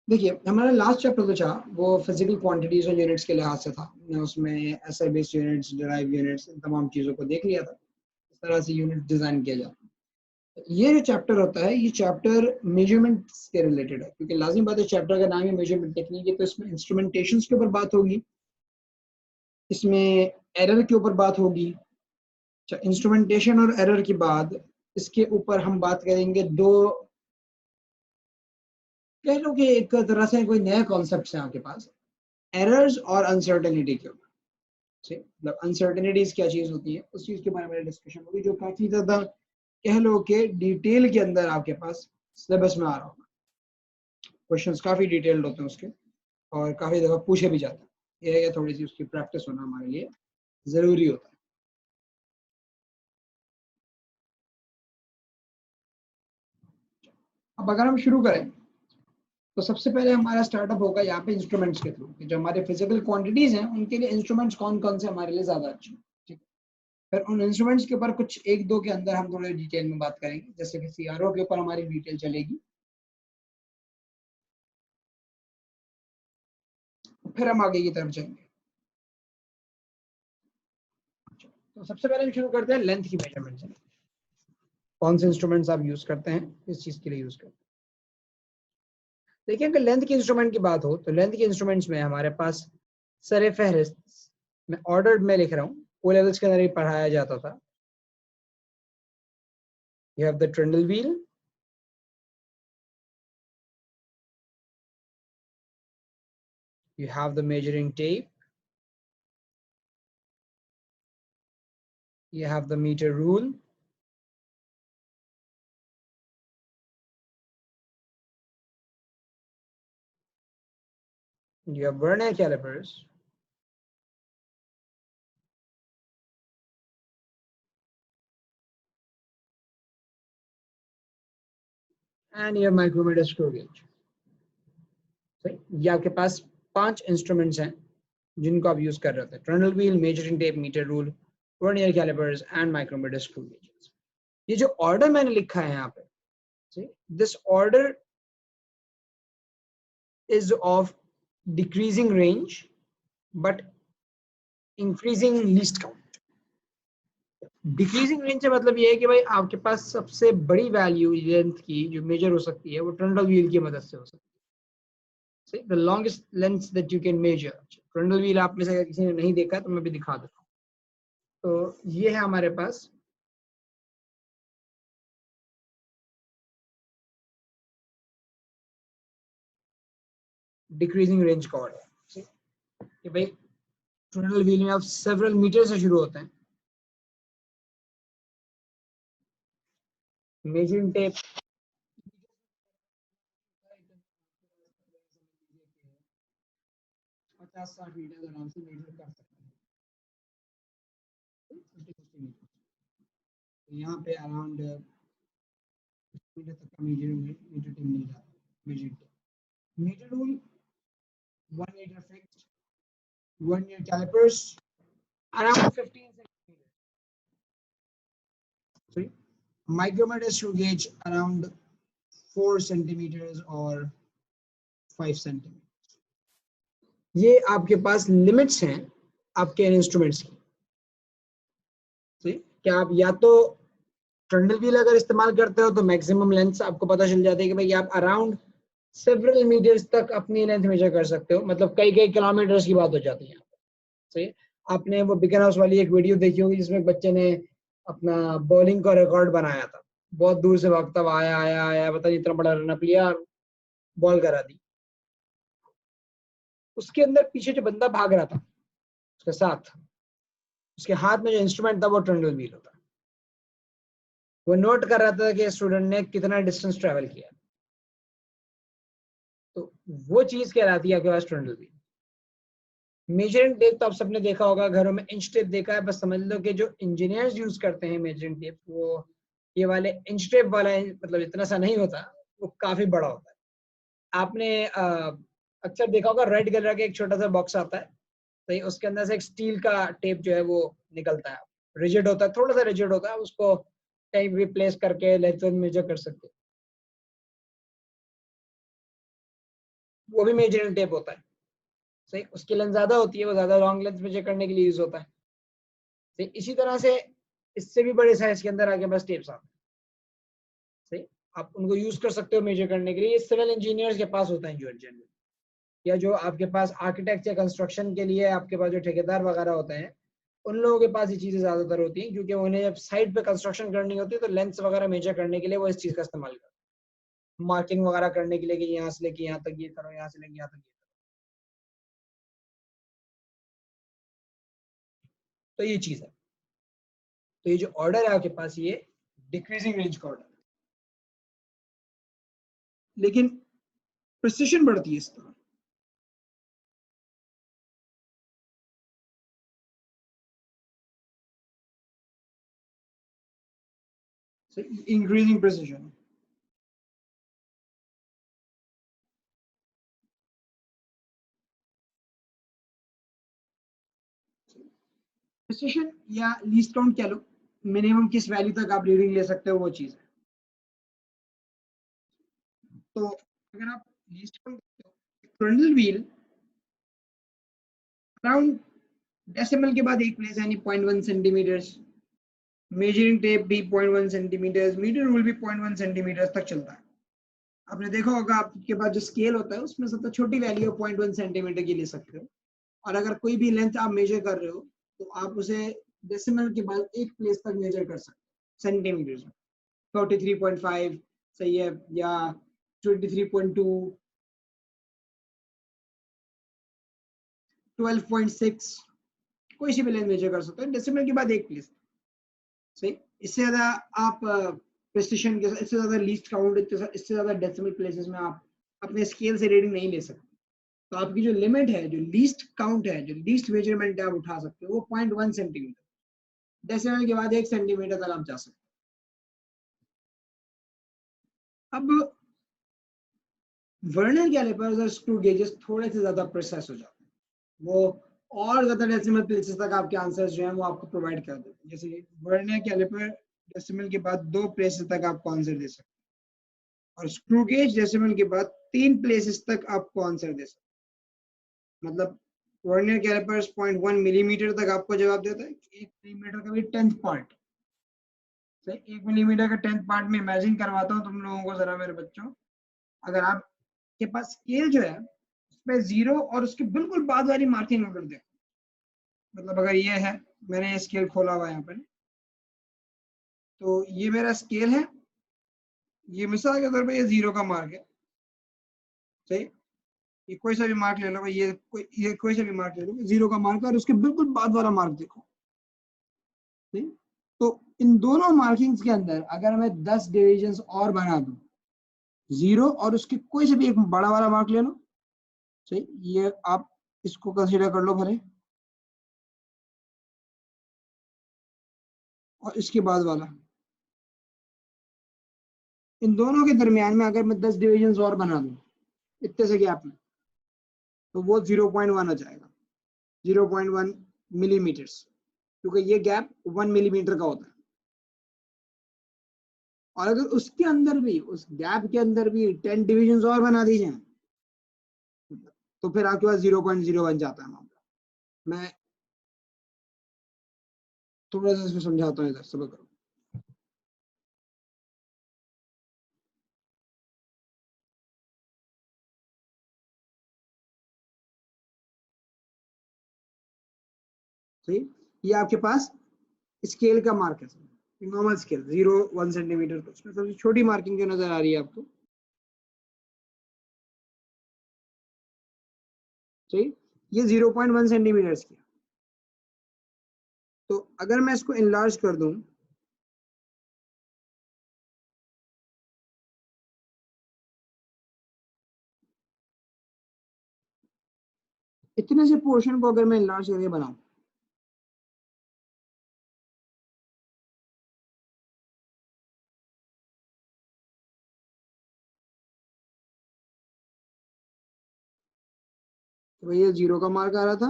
देखिए हमारा last chapter जो था वो फिजिकल क्वांटिटीज और यूनिट्स के लिहाज से था। उसमें SI based units, derived units, इन तमाम चीज़ों को देख लिया था, इस तरह से यूनिट डिज़ाइन किया जाता है। ये जो चैप्टर होता है, ये चैप्टर मेजरमेंट्स के रिलेटेड है, क्योंकि लाजिम बात है चैप्टर का नाम है मेजरमेंट टेक्निक है, तो इसमें इंस्ट्रूमेंटेशंस के ऊपर बात होगी, इसमें एरर के ऊपर बात होगी। अच्छा, इंस्ट्रूमेंटेशन और एरर के बाद इसके ऊपर हम बात करेंगे दो, कह लो कि एक तरह से कोई नया कॉन्सेप्ट है आपके पास, एरर्स और अनसर्टेनिटी के ऊपर। मतलब अनसर्टेनिटीज क्या चीज होती है, उस चीज के बारे में डिस्कशन होगी, जो काफी ज्यादा कह लो कि डिटेल के अंदर आपके पास सिलेबस में आ रहा होगा। क्वेश्चंस काफी डिटेल्ड होते हैं उसके, और काफी दफा पूछे भी जाते हैं। ये थोड़ी सी उसकी प्रैक्टिस होना हमारे लिए जरूरी होता है। अब अगर हम शुरू करें तो सबसे पहले हमारा स्टार्टअप होगा यहाँ पे इंस्ट्रूमेंट्स के थ्रू, जो हमारे फिजिकल क्वांटिटीज हैं उनके लिए इंस्ट्रूमेंट्स कौन कौन से हमारे लिए ज्यादा अच्छे हैं। ठीक है, फिर उन इंस्ट्रूमेंट्स के ऊपर कुछ एक दो के अंदर हम थोड़े डिटेल में बात करेंगे, जैसे कि सीआरओ के ऊपर हमारी डिटेल चलेगी, फिर हम आगे की तरफ चलेंगे। तो सबसे पहले हम शुरू करते हैं लेंथ की मेजरमेंट से। कौन से इंस्ट्रूमेंट्स आप यूज करते हैं, किस चीज के लिए यूज करते हैं। देखिए अगर लेंथ के इंस्ट्रूमेंट की बात हो तो लेंथ के इंस्ट्रूमेंट्स में हमारे पास सर फहरिस्त, मैं ऑर्डर में लिख रहा हूँ, ओ लेवल्स के अंदर ही पढ़ाया जाता था। You have the trundle wheel, you have the measuring tape, you have the meter rule, you have vernier calipers, and you have micrometer screw gauge. सही, ये आपके पास 5 इंस्ट्रूमेंट्स हैं जिनको आप यूज कर रहे थे, trundle wheel, measuring tape, metre rule, vernier calipers and micrometer screw gauges. ये जो ऑर्डर मैंने लिखा है यहाँ पे, this order is of decreasing range but increasing least count. Decreasing range का मतलब ये है कि भाई आपके पास सबसे बड़ी वैल्यू लेंथ की जो मेजर हो सकती है वो ट्रनल व्हील की मदद से हो सकती है। The longest length that you can measure, trundle wheel आप में से अगर किसी ने नहीं देखा तो मैं भी दिखा देता हूँ। तो ये है हमारे पास डिक्रीजिंग रेंज का ऑर्डर कि भाई ट्रनल व्हील में आप सेवरल मीटर से शुरू होते हैं। मेजरिंग टेप 50-60 मीटर आराम से मेजर कर सकते हैं। तो यहाँ पे अराउंड मीटर तक का मीटर टेप मिल जाता है। Measuring tape, metre rule 1 metre fixed, vernier calipers around 15 centimeters. Sorry, micrometer screw gauge around 4 centimeters or 5 centimeters. ये आपके पास लिमिट्स हैं आपके इंस्ट्रूमेंट्स की। क्या आप या तो ट्रनल व्हील अगर इस्तेमाल करते हो तो मैक्सिमम लेंथ आपको पता चल जाती है कि भाई आप अराउंड सेवरल मीटर्स तक अपनी लेंथ मेजर कर सकते हो, मतलब कई कई किलोमीटर्स की बात हो जाती है। सही, आपने वो बिगिन हाउस वाली एक वीडियो देखी होगी जिसमें बच्चे ने अपना बॉलिंग का रिकॉर्ड बनाया था, बहुत दूर से भागता हुआ आया आया आया, पता नहीं इतना बड़ा रनअप लिया, बॉल करा दी। उसके अंदर पीछे जो बंदा भाग रहा था उसके साथ, उसके हाथ में जो इंस्ट्रूमेंट था वो ट्रनल व्हील होता, वो नोट कर रहा था कि स्टूडेंट ने कितना डिस्टेंस ट्रेवल किया, तो वो चीज कहलाती है आपके पास ट्रनल व्हील। मेजरिंग टेप तो आप सबने देखा होगा, घरों में इंच टेप देखा है, बस समझ लो कि जो इंजीनियर्स यूज करते हैं मेजरिंग टेप, वो ये वाले इंच टेप वाला मतलब इतना सा नहीं होता, वो काफी बड़ा होता है। आपने अक्सर देखा होगा रेड कलर का एक छोटा सा बॉक्स आता है, तो उसके अंदर से एक स्टील का टेप जो है वो निकलता है, रिजिड होता है, थोड़ा सा रिजिड होता है, उसको कहीं भी प्लेस करके लेंथ मेजर कर सकते हैं। वो भी मेजरिंग टेप होता है, सही, उसकी लेंथ ज्यादा होती है, वो ज्यादा लॉन्ग लेंथ मेजर करने के लिए यूज होता है। सही, इसी तरह से इससे भी बड़े साइज के अंदर आपके पास टेप्स आते हैं, सही, आप उनको यूज कर सकते हो मेजर करने के लिए। सिविल इंजीनियर्स के पास होता है जो जनरल, या जो आपके पास आर्किटेक्ट या कंस्ट्रक्शन के लिए आपके पास जो ठेकेदार वगैरह होते हैं, उन लोगों के पास ये चीजें ज्यादातर होती हैं, क्योंकि उन्हें जब साइट पे कंस्ट्रक्शन करनी होती है तो लेंथ वगैरह मेजर करने के लिए वो इस चीज का इस्तेमाल करते हैं, मार्किंग वगैरह करने के लिए कि यहाँ से लेके यहाँ तक ये करो, यहाँ से लेके यहाँ तक ये करो। तो ये चीज है। तो ये जो ऑर्डर है आपके पास, ये डिक्रीजिंग रेंज का ऑर्डर है, लेकिन प्रिसिशन बढ़ती है इस तरह। इंक्रीजिंग प्रिसिशन, प्रिसिशन या लीस्ट काउंट कह लो, मिनिमम किस वैल्यू तक आप रीडिंग ले सकते हो, वो चीज है। तो अगर आप लीस्ट काउंट देखते हो, ट्रिडल व्हील अराउंड डेसिमल के बाद एक प्लेस यानी 0.1 सेंटीमीटर्स, मेजरिंग टेप भी 0.1 सेंटीमीटर्स, मीटर रूल भी 0.1 सेंटीमीटर्स तक चलता है। आपने देखा होगा आपके पास जो स्केल होता है उसमें सबसे छोटी वैल्यू 0.1 सेंटीमीटर की ले सकते हो, और अगर कोई भी लेंथ आप मेजर कर रहे हो तो आप उसे डेसिमल के बाद एक प्लेस तक मेजर कर सकते हो सेंटीमीटर में। 43.5 सही है, या 23.2, 12.6, कोई सी भी लेंथ मेजर कर सकते हो डेसिमल के बाद एक प्लेस, सही। इससे ज्यादा आप प्रेसिशन के इससे ज्यादा लीस्ट काउंट, इससे ज्यादा डेसिमल प्लेसेस में आप अपने स्केल से रीडिंग नहीं ले सकते। तो आपकी जो लिमिट है, जो लीस्ट काउंट है, जो लीस्ट मेजरमेंट आप उठा सकते हो वो 0.1 सेंटीमीटर, डेसिमल के बाद 1 सेंटीमीटर तक आप जा सकते हो। अब वर्नियर कैलिपर्स और स्क्रू गेजेस थोड़े से ज्यादा प्रिसाइज हो जाते हैं, वो और ज्यादा डेसिमल प्लेसेस तक आपके आंसर्स जो हैं वो आपको प्रोवाइड कर देते हैं। जैसे वर्नियर कैलिपर डेसिमल के बाद 2 प्लेसेस तक आपको आंसर दे सकते हैं, और स्क्रू गेज डेसिमल के बाद 3 प्लेसेस तक आपको आंसर दे सकते हैं। मतलब वर्नियर कैलिपर्स 0.1 मिलीमीटर तक आपको जवाब देता है, 1 मिलीमीटर का भी 10th पार्ट, सही, 1 मिलीमीटर का 10th पार्ट में इमेजिन करवाता हूँ तुम लोगों को जरा मेरे बच्चों। अगर आपके पास स्केल जो है उसमें 0 और उसके बिल्कुल बाद वाली मार्किंग नोट कर दे, मतलब अगर ये है, मैंने ये स्केल खोला हुआ है यहाँ पर, तो ये मेरा स्केल है, ये मिसाल के तौर पर ये 0 का मार्क है, सही, ये कोई सा भी मार्क ले लो भाई, ये कोई सा भी मार्क ले लो, 0 का मार्क है, और उसके बिल्कुल बाद वाला मार्क देखो, सही। तो इन दोनों मार्किंग्स के अंदर अगर मैं 10 डिविजन और बना दूं, 0 और उसके कोई से भी एक बड़ा वाला मार्क ले लो, सही, ये आप इसको कंसीडर कर लो भले, और इसके बाद वाला, इन दोनों के दरमियान में अगर मैं 10 डिविजन और बना दूं इतने से गैप में, तो वो 0.1 हो जाएगा, 0.1 मिलीमीटर्स, क्योंकि ये गैप 1 मिलीमीटर का होता है। और अगर उसके अंदर भी, उस गैप के अंदर भी 10 डिविजन और बना दी जाए तो फिर आपके पास 0.0 बन जाता है मामला। मैं थोड़ा सा इसमें समझाता हूँ, इधर सब्र करो। सही, ये आपके पास स्केल का मार्क है, नॉर्मल स्केल 0-1 सेंटीमीटर, तो उसमें सबसे छोटी मार्किंग जो नजर आ रही है आपको, सही, ये 0.1 सेंटीमीटर की। तो अगर मैं इसको इनलार्ज कर दूं, इतने से पोर्शन को अगर मैं इनलार्ज करके बनाऊं, तो भैया 0 का मार्क आ रहा था,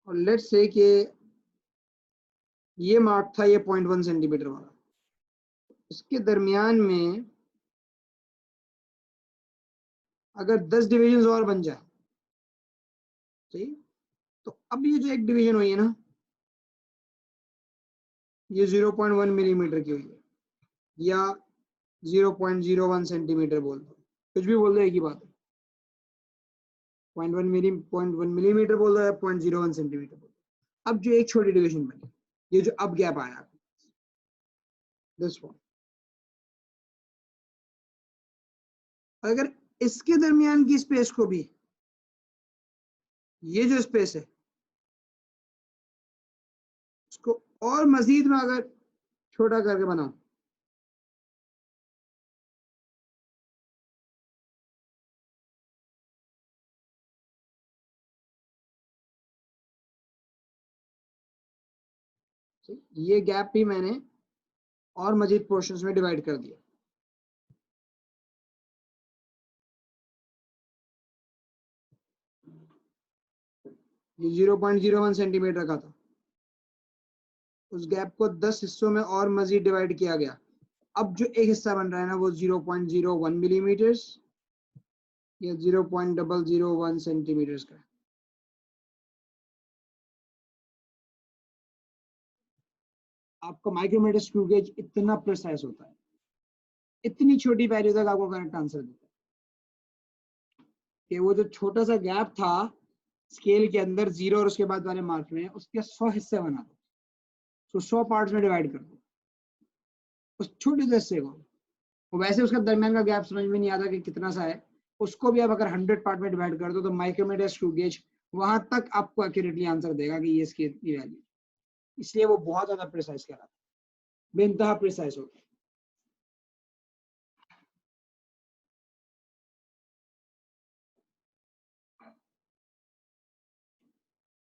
और लेट्स से कि ये मार्क था, ये 0.1 सेंटीमीटर वाला, इसके दरमियान में अगर 10 डिविजन और बन जाए, सही, तो अब ये जो एक डिवीजन हुई है ना, ये 0.1 मिलीमीटर की हुई है, या 0.01 सेंटीमीटर बोल दो, कुछ भी बोल दो, एक ही बात है। 0.1 मिलीमीटर बोल दो या 0.01 सेंटीमीटर बोल दो। अब जो एक छोटी डिवीजन बनी, ये जो अब गैप आया, दिस वन, अगर इसके दरमियान की स्पेस को भी, ये जो स्पेस है उसको और मजीद में अगर छोटा करके बनाओ, ये गैप भी मैंने और मजीद पोर्शंस में डिवाइड कर दिया। ये 0.01 सेंटीमीटर का था, उस गैप को 10 हिस्सों में और मजीद डिवाइड किया गया। अब जो एक हिस्सा बन रहा है ना, वो 0.01 मिलीमीटर्स या 0.001 सेंटीमीटर्स का है। आपका माइक्रोमीटर स्क्रू गेज इतना प्रिसाइज होता है, इतनी छोटी वैल्यू तक आपको करेक्ट आंसर देता है कि वो जो छोटा सा गैप था स्केल के अंदर 0 और उसके बाद वाले मार्क में, उसके 100 हिस्से बना दो, तो 100 पार्ट्स में डिवाइड कर दो उस छोटे से हिस्से को। वैसे उसका दरमियान का गैप समझ में नहीं आता कि कितना सा है, उसको भी आप अगर 100 पार्ट में डिवाइड कर दो तो माइक्रोमीटर स्क्रू गेज वहां तक आपको एक्यूरेटली आंसर देगा कि ये इसकी वैल्यू, इसलिए वो बहुत ज्यादा प्रिसाइज कराता है, बेइंतहा प्रिसाइज होता है।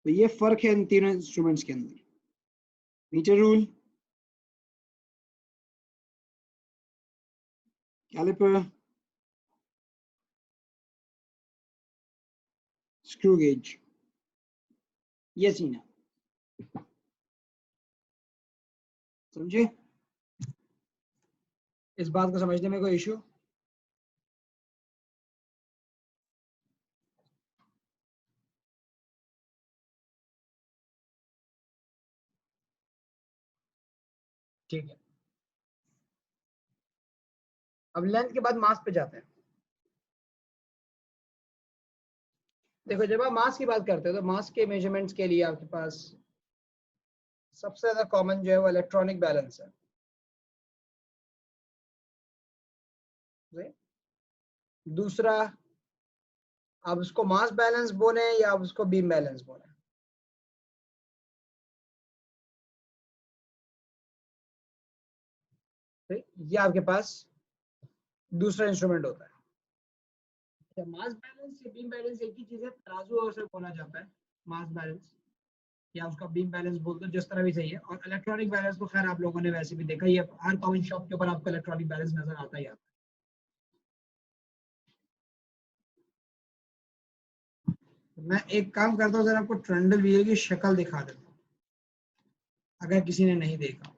तो ये फर्क है इन तीनों इंस्ट्रूमेंट्स के अंदर। Metre rule, caliper, screw gauge, ये सीन है, समझे? इस बात को समझने में कोई इशू? ठीक है, अब लेंथ के बाद मास पे जाते हैं। देखो, जब आप मास की बात करते हो तो मास के मेजरमेंट्स के लिए आपके पास सबसे ज्यादा कॉमन जो है वो इलेक्ट्रॉनिक बैलेंस है। दूसरा, आप उसको मास बैलेंस बोले या आप उसको बीम बैलेंस बोले, ये आपके पास दूसरा इंस्ट्रूमेंट होता है। मास बैलेंस या बीम बैलेंस एक ही चीज है, तराजू और उसे बोला जाता है मास बैलेंस, या उसका बीम बैलेंस बोल दो, जिस तरह भी सही है। और इलेक्ट्रॉनिक बैलेंस तो खैर आप लोगों ने वैसे भी देखा ही है, हर कॉमन शॉप के ऊपर आपको इलेक्ट्रॉनिक बैलेंस नजर आता ही आता है। मैं एक काम करता हूँ, जरा आपको ट्रेंडल व्हील की शक्ल दिखा देता हूँ अगर किसी ने नहीं देखा।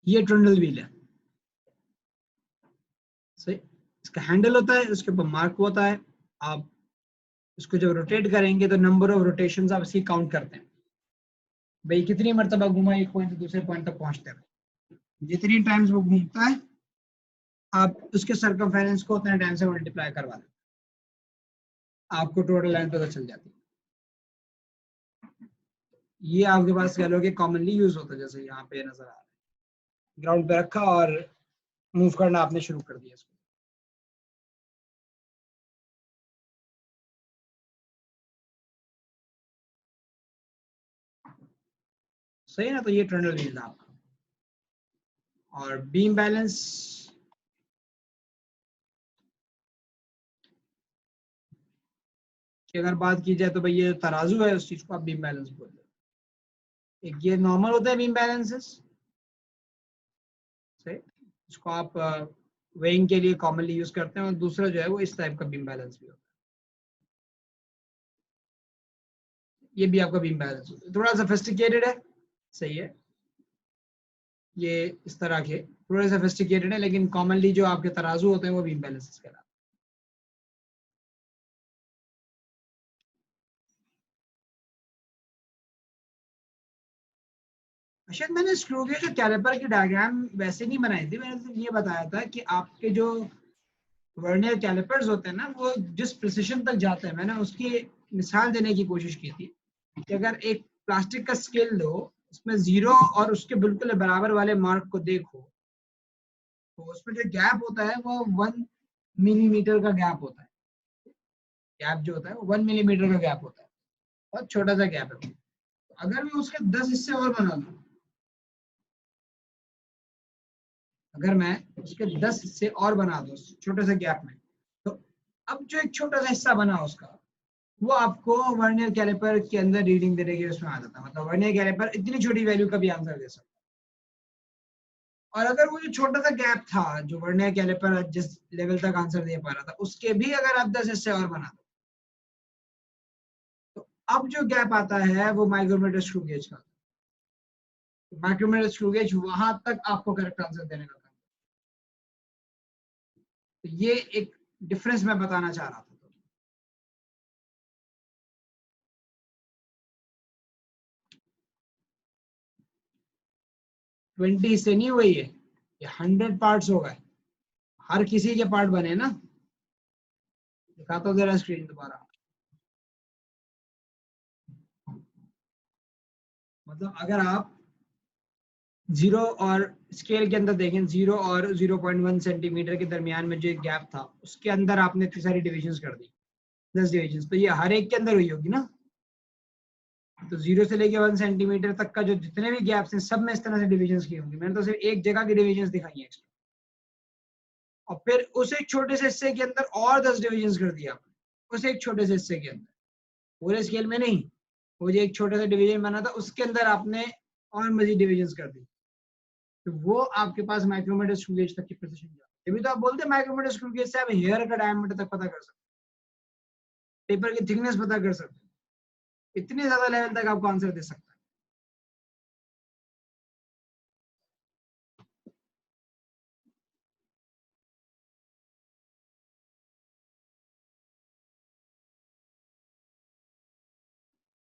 ये ट्रेंडल व्हील है, सही। इसका हैंडल होता है, उसके ऊपर मार्क होता है। आप इसको जब रोटेट करेंगे तो नंबर ऑफ रोटेशंस आप इसकी काउंट करते हैं, भाई कितनी मरतबा घुमा एक पॉइंट से दूसरे पॉइंट तक पहुंचते हैं। जितनी टाइम्स वो घूमता है आप उसके सर्कमफेरेंस को उतने टाइम से मल्टीप्लाई करवा दें, आपको टोटल लेंथ पता चल जाती है। ये आपके पास कह लो कि कॉमनली यूज होता है, जैसे यहाँ पे नजर आ रहा है, ग्राउंड पे रखा और मूव करना आपने शुरू कर दिया इसको। सही है ना? तो ये ट्रेंडल व्हील था आपका। और बीम बैलेंस, की अगर बात की जाए तो भाई ये तराजू है, उस चीज को आप बीम बैलेंस बोल रहे हो। एक ये नॉर्मल होता है बीम बैलेंसेस, सही। इसको आप वेइंग के लिए कॉमनली यूज करते हैं, और दूसरा जो है वो इस टाइप का बीम बैलेंस भी होता है। ये भी आपका बीम बैलेंस होता है, थोड़ा सोफिस्टिकेटेड है, सही है, ये इस तरह के थोड़े सोफिस्टिकेटेड है, लेकिन कॉमनली जो आपके तराजू होते हैं वो बीम बैलेंस के अलावा। शायद मैंने स्क्रू गेज और कैलिपर की डायग्राम वैसे नहीं बनाई थी, मैंने सिर्फ ये बताया था कि आपके जो वर्नियर कैलिपर्स होते हैं ना, वो जिस प्रिसिशन तक जाते हैं, मैंने उसकी मिसाल देने की कोशिश की थी कि अगर एक प्लास्टिक का स्केल लो, उसमें 0 और उसके बिल्कुल बराबर वाले मार्क को देखो, तो उसमें जो गैप होता है वो 1 मिलीमीटर का गैप होता है। गैप जो होता है वो 1 मिलीमीटर का गैप होता है, बहुत छोटा सा गैप है। तो अगर मैं उसके 10 हिस्से और बना दूं, अगर मैं उसके 10 हिस्से और बना दूं छोटे से गैप में, तो अब जो एक छोटा सा हिस्सा बना उसका, वो आपको वर्नियर कैलिपर के अंदर रीडिंग देने के उसमें आ जाता है। मतलब वर्नियर कैलिपर इतनी छोटी वैल्यू का भी आंसर दे सकता है। और अगर वो जो छोटा सा गैप था जो वर्नियर कैलिपर जिस लेवल तक आंसर दे पा रहा था, उसके भी अगर आप 10 हिस्से और बना दो, तो अब जो गैप आता है वो माइक्रोमीटर स्क्रू गेज का। माइक्रोमीटर स्क्रू गेज वहां तक आपको करेक्ट आंसर देने का काम। तो ये एक डिफरेंस मैं बताना चाह रहा था। 20 से नहीं हुई है, ये 100 पार्ट्स हो गए, हर किसी के पार्ट बने ना। दिखाता हूं जरा स्क्रीन दोबारा। मतलब अगर आप 0 और स्केल के अंदर देखें, 0 और 0.1 सेंटीमीटर के दरमियान में जो गैप था, उसके अंदर आपने इतनी सारी डिविजन्स कर दी, 10 डिविजन्स, तो ये हर एक के अंदर हुई होगी ना। तो 0 से लेके 1 सेंटीमीटर तक का जो जितने भी गैप्स हैं, सब में इस तरह से डिविजन्स की होंगी। मैंने तो सिर्फ एक जगह की डिविजन्स दिखाई है एक्स्ट्रा, और फिर उस एक छोटे से हिस्से के अंदर और 10 डिविजन्स कर दिया आपने, उस एक छोटे से हिस्से के अंदर, पूरे स्केल में नहीं। वो जो एक छोटा सा डिवीजन बना था उसके अंदर आपने और मजीद डिविजन्स कर दी, तो वो आपके पास माइक्रोमीटर स्क्रू गेज तक की प्रिसिशन जाती है। तभी तो आप बोलते हैं माइक्रोमीटर स्क्रू गेज से आप हेयर का डायमीटर तक पता कर सकते हैं, पेपर की थिकनेस पता कर सकते हैं, इतने ज्यादा लेवल तक आपको आंसर दे सकता है।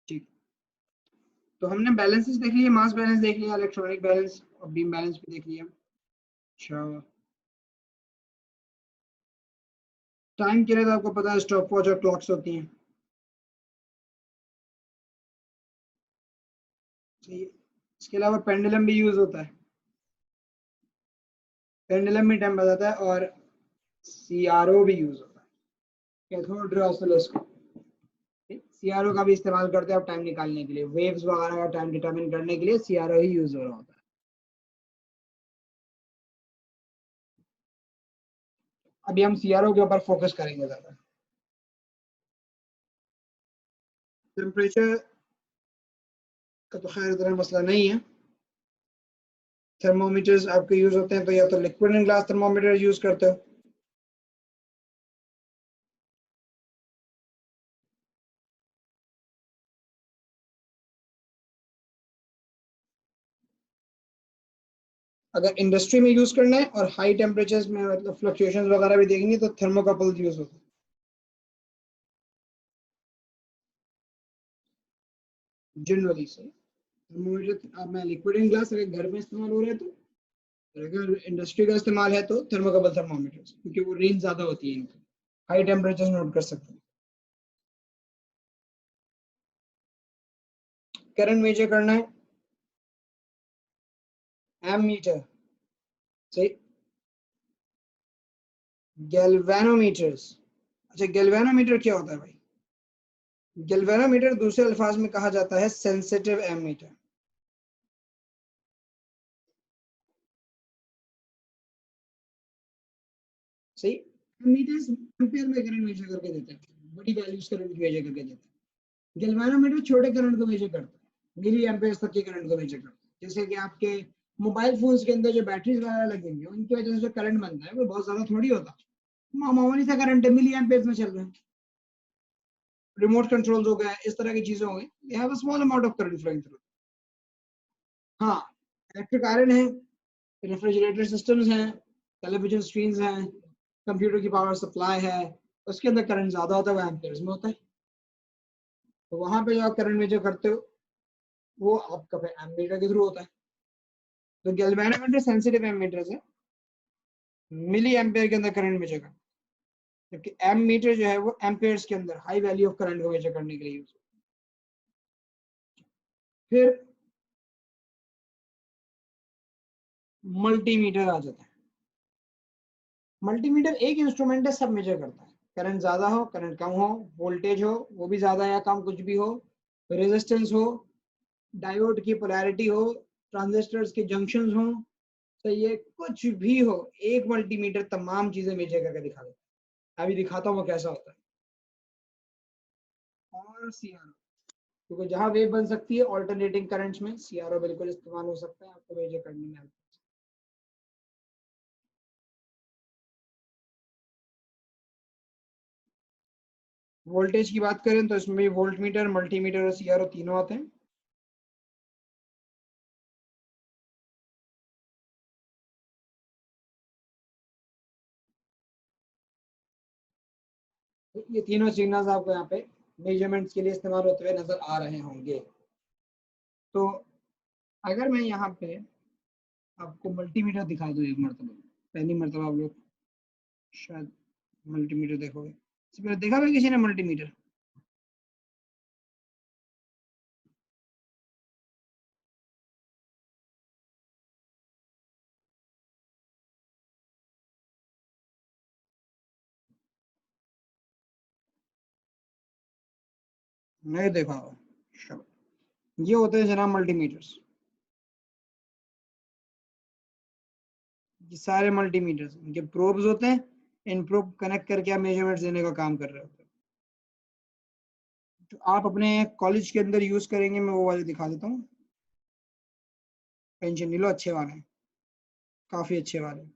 ठीक, तो हमने बैलेंसेस देख लिए, मास बैलेंस देख लिया, इलेक्ट्रॉनिक बैलेंस और बीम बैलेंस भी देख लिया। अच्छा, टाइम के लिए तो आपको पता है स्टॉप वॉच और क्लॉक्स होती हैं। सही है। इसके अलावा पेंडुलम भी यूज होता है, पेंडुलम भी टाइम बताता है, और सीआरओ भी यूज होता है, कैथोड रे ऑसिलोस्कोप। सीआरओ का भी इस्तेमाल करते हैं आप टाइम निकालने के लिए, वेव्स वगैरह का टाइम डिटरमिन करने के लिए सीआरओ ही यूज हो रहा होता है। अभी हम सीआरओ के ऊपर फोकस करेंगे ज्यादा। टेम्परेचर का तो खैर इतना मसला नहीं है। थर्मोमीटर्स आपके यूज होते हैं, तो या तो liquid in glass thermometer use करते हो, अगर इंडस्ट्री में यूज करना है और हाई टेम्परेचर्स में मतलब फ्लक्चुएशंस वगैरह भी देखनी है तो थर्मोकपल्स यूज होते हैं। जनरली से थर्मोमीटर अब मैं लिक्विड इन ग्लास अगर घर में इस्तेमाल हो रहा है तो, और अगर इंडस्ट्री का इस्तेमाल है तो थर्मोकपल थर्मोमीटर्स, क्योंकि वो रेंज ज्यादा होती है इनकी, हाई टेम्परेचर नोट कर सकते हैं। करंट मेजर करना है, एमीटर, सही, गैल्वेनोमीटर्स। अच्छा, गैल्वेनोमीटर क्या होता है भाई? गैल्वेनोमीटर दूसरे अल्फाज में कहा जाता है सेंसिटिव एमीटर। सही, एमीटर्स एम्पीयर में करंट मेजर करके देते हैं, बड़ी वैल्यूज करंट मेजर करके देते हैं। गैल्वेनोमीटर छोटे करंट को मेजर करता है, मिली एम्पीयर तक के करंट को मेजर करता है। जैसे कि आपके मोबाइल फोन्स के अंदर जो बैटरीज वगैरह लगेंगे उनकी वजह से जो करंट बनता है वो बहुत ज्यादा थोड़ी होता, मामूली सा करंट मिली एम्पेयर में चल रहा है। रिमोट कंट्रोल्स हो गए, इस तरह की चीजें हो गई, they have a small amount of current flowing through. हाँ, इलेक्ट्रिक आयरन है, रेफ्रिजरेटर सिस्टम्स हैं, टेलीविजन स्क्रीन हैं, कंप्यूटर की पावर सप्लाई है, उसके अंदर करंट ज्यादा होता है, वो एम्पेयर्स में होता है। तो वहां पे जो आप करंट मेजर करते हो वो आपका एमीटर के थ्रू होता है। तो गैल्वेनोमीटर सेंसिटिव एमीटर है, मिली एम्पेयर के अंदर करंट मेजर करता है, जबकि एम मीटर जो है वो एम्पेयर्स के अंदर हाई वैल्यू ऑफ करंट को मेजर करने के लिए यूज। फिर मल्टीमीटर आ जाता है। मल्टीमीटर एक इंस्ट्रूमेंट है, सब मेजर करता है, करंट ज्यादा हो करंट कम हो, वोल्टेज हो वो भी ज्यादा या कम कुछ भी हो, रेजिस्टेंस हो, डायोड की पोलैरिटी हो, ट्रांजिस्टर्स के जंक्शंस हो, तो ये कुछ भी हो, एक मल्टीमीटर तमाम चीजें मेजर करके दिखा देता है। अभी दिखाता हूँ वो कैसा होता है। और सीआरओ, क्योंकि जहां वेव बन सकती है ऑल्टरनेटिंग करंट्स में, सीआरओ बिल्कुल इस्तेमाल हो सकता है आपको मेजर करने में। वोल्टेज की बात करें तो इसमें वोल्ट मीटर, मल्टीमीटर और सीआरओ तीनों आते हैं। ये तीनों सिग्नल्स आपको यहाँ पे मेजरमेंट्स के लिए इस्तेमाल होते हुए नजर आ रहे होंगे। तो अगर मैं यहाँ पे आपको मल्टीमीटर दिखा दूँ एक मरतबा, पहली मरतबा आप लोग शायद मल्टीमीटर देखोगे, इससे पहले देखा हुआ किसी ने मल्टीमीटर? नहीं देखा होगा, शाबाश। ये होते हैं जनाब मल्टीमीटर्स, ये सारे मल्टीमीटर्स, इनके प्रोब्स होते हैं, इन प्रोब कनेक्ट करके आप मेजरमेंट्स देने का काम कर रहे होते हैं। जो आप अपने कॉलेज के अंदर यूज करेंगे मैं वो वाले दिखा देता हूँ, टेंशन नहीं लो, अच्छे वाले हैं, काफी अच्छे वाले।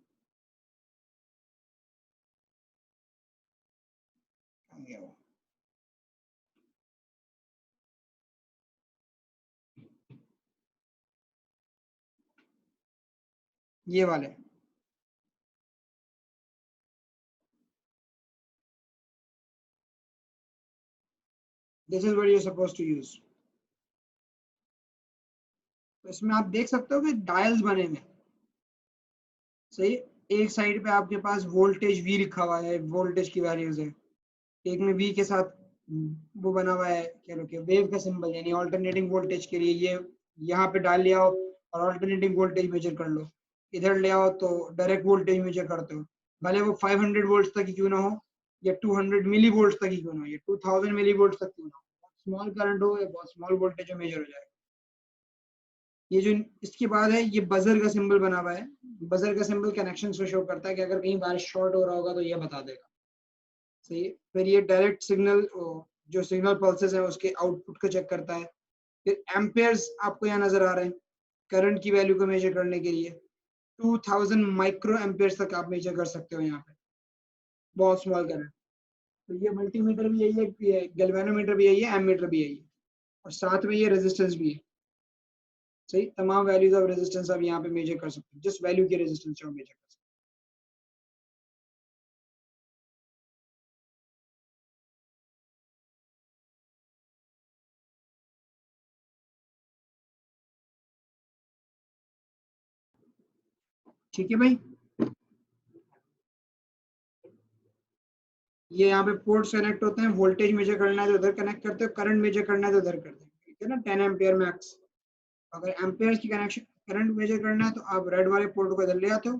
ये वाले, this is what you suppose to use. तो इसमें आप देख सकते हो कि डायल्स बने हुए हैं, सही। एक साइड पे आपके पास वोल्टेज वी लिखा हुआ है, वोल्टेज की वैल्यूज है, एक में वी के साथ वो बना हुआ है क्या लोग वेव का सिंबल, यानी ऑल्टरनेटिंग वोल्टेज के लिए ये यहाँ पे डाल ले आओ और ऑल्टरनेटिंग वोल्टेज मेजर कर लो, इधर ले आओ तो डायरेक्ट वोल्टेज मेजर करते हो, भले वो 500 वोल्ट तक ही क्यों ना हो या 200 मिली वोल्ट तक ही क्यों ना हो या 2000 मिली वोल्ट तक क्यों ना हो, स्मॉल करंट हो या बहुत स्मॉल वोल्टेज मेजर हो जाएगा। ये जो इसके बाद है ये बजर का सिंबल बना हुआ है, बजर का सिंबल कनेक्शन को शो करता है कि अगर कहीं बारिश शॉर्ट हो रहा होगा तो ये बता देगा, सही है। फिर ये डायरेक्ट सिग्नल, जो सिग्नल पल्सेस है उसके आउटपुट को चेक करता है। फिर एम्पेयर्स आपको यहाँ नजर आ रहे हैं, करंट की वैल्यू को मेजर करने के लिए 2000 माइक्रो एम्पेयर्स तक आप मेजर कर सकते हो यहाँ पे, बहुत स्मॉल करंट। तो ये मल्टीमीटर भी यही है, गैल्वेनोमीटर भी यही है, एमीटर भी यही है, और साथ में ये रेजिस्टेंस भी है, सही। तमाम वैल्यूज ऑफ रेजिस्टेंस आप यहाँ पे मेजर कर सकते हो, जिस वैल्यू की रेजिस्टेंस आप मेजर कर सकते हो, ठीक है भाई। ये यहाँ पे पोर्ट्स कनेक्ट होते हैं, वोल्टेज मेजर करना है तो उधर कनेक्ट करते हो, करंट मेजर करना है तो उधर करते हैं, ठीक है ना, 10 एम्पियर मैक्स। अगर एम्पियर की कनेक्शन करंट मेजर करना है तो आप रेड वाले पोर्ट को इधर ले आते हो,